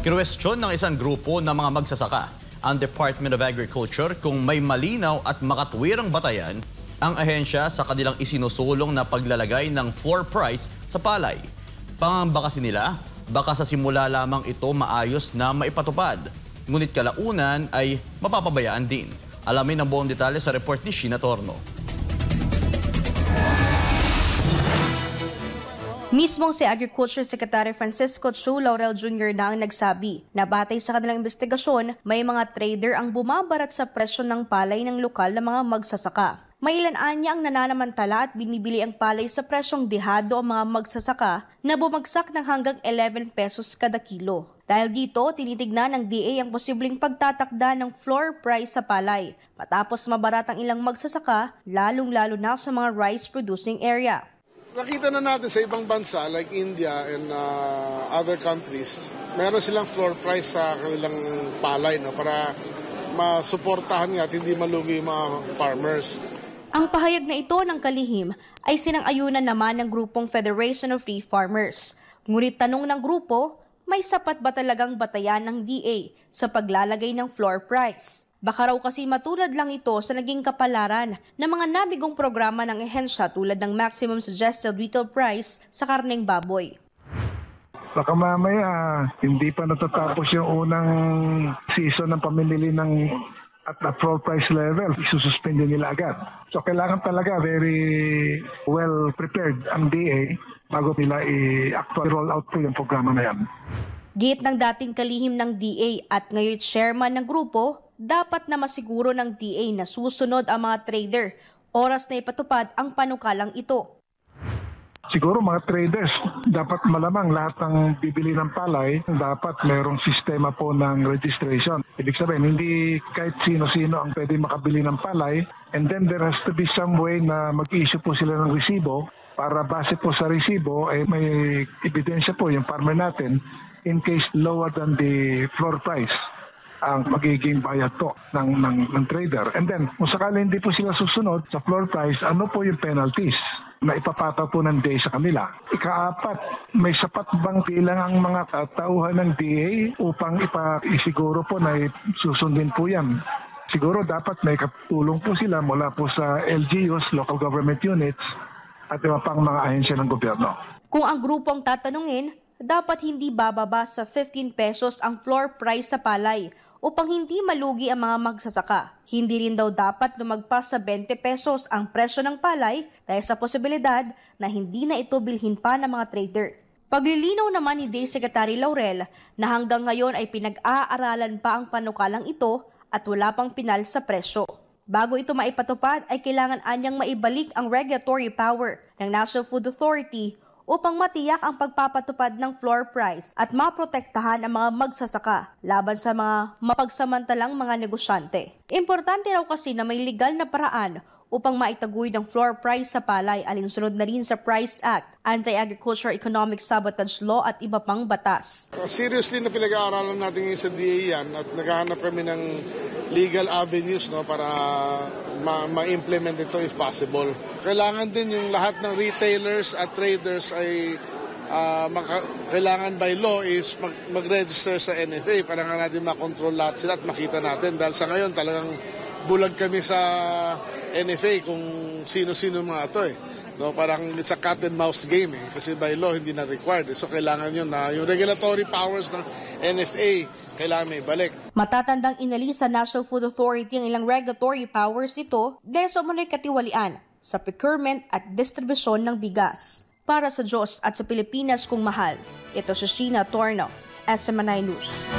Kinwestiyon ng isang grupo ng mga magsasaka ang Department of Agriculture kung may malinaw at makatwirang batayan ang ahensya sa kanilang isinusulong na paglalagay ng floor price sa palay. Pangamba kasi nila, baka sa simula lamang ito maayos na maipatupad. Ngunit kalaunan ay mapapabayaan din. Alamin ang buong detalye sa report ni Sheena Torno. Mismong si Agriculture Secretary Francisco Chu Laurel Jr. na ang nagsabi na batay sa kanilang investigasyon, may mga trader ang bumabarat sa presyo ng palay ng lokal na mga magsasaka. May ilan niya ang nananamantala at binibili ang palay sa presyong dehado ang mga magsasaka na bumagsak ng hanggang 11 pesos kada kilo. Dahil dito, tinitignan ng DA ang posibleng pagtatakda ng floor price sa palay matapos mabarat ang ilang magsasaka, lalong-lalo na sa mga rice-producing area. Nakita na natin sa ibang bansa like India and other countries, meron silang floor price sa kanilang palay para masuportahan nga at hindi malugi yung mga farmers. Ang pahayag na ito ng kalihim ay sinang-ayunan naman ng grupong Federation of Free Farmers. Ngunit tanong ng grupo, may sapat ba talagang batayan ng DA sa paglalagay ng floor price? Baka raw kasi matulad lang ito sa naging kapalaran ng mga nabigong programa ng ehensya tulad ng Maximum Suggested Retail Price sa karneng baboy. Baka mamaya hindi pa natatapos yung unang season ng pamimili ng at the floor price level, isususpend nila agad. So kailangan talaga very well prepared ang DA bago nila i-actually roll out po yung programa na yan. Git ng dating kalihim ng DA at ngayon chairman ng grupo, dapat na masiguro ng DA na susunod ang mga trader oras na ipatupad ang panukalang ito. Siguro mga traders, dapat malamang lahat ng bibili ng palay, dapat mayroong sistema po ng registration. Ibig sabihin, hindi kahit sino-sino ang pwede makabili ng palay, and then there has to be some way na mag-issue po sila ng resibo para base po sa resibo ay may ebidensya po yung farmer natin in case lower than the floor price ang magiging bayad po ng trader. And then, kung sakali hindi po sila susunod sa floor price, ano po yung penalties na ipapataw po ng DA sa kanila? Ikaapat, may sapat bang bilang ang mga tauhan ng DA upang isiguro po na susundin po yan? Siguro dapat may katulong po sila mula po sa LGUs, local government units, at iba pang mga ahensya ng gobyerno. Kung ang grupong tatanungin, dapat hindi bababa sa 15 pesos ang floor price sa palay upang hindi malugi ang mga magsasaka. Hindi rin daw dapat lumagpas sa 20 pesos ang presyo ng palay dahil sa posibilidad na hindi na ito bilhin pa ng mga trader. Paglilinaw naman ni DA Secretary Laurel na hanggang ngayon ay pinag-aaralan pa ang panukalang ito at wala pang pinal sa presyo. Bago ito maipatupad ay kailangan anyang maibalik ang regulatory power ng National Food Authority upang matiyak ang pagpapatupad ng floor price at maprotektahan ang mga magsasaka laban sa mga mapagsamantalang mga negosyante. Importante raw kasi na may legal na paraan upang maitaguyod ang floor price sa palay alinsunod na rin sa Price Act, Anti-Agriculture Economic Sabotage Law at iba pang batas. Seriously na pinag-aaralan natin sa DA yan at naghahanap kami ng legal avenues para ma-implement ito if possible. Kailangan din yung lahat ng retailers at traders ay kailangan by law is mag-register sa NFA para nga natin makontrol lahat sila at makita natin. Dahil sa ngayon talagang bulag kami sa NFA kung sino-sino mga ito parang it's a cat and mouse game kasi by law hindi na required. So kailangan yun na yung regulatory powers ng NFA kailangan may balik. Matatandang inalis sa National Food Authority ang ilang regulatory powers ito dahil sa umano'y katiwalian sa procurement at distribusyon ng bigas. Para sa Diyos at sa Pilipinas kung mahal, ito si Sheena Torno, SMNI News.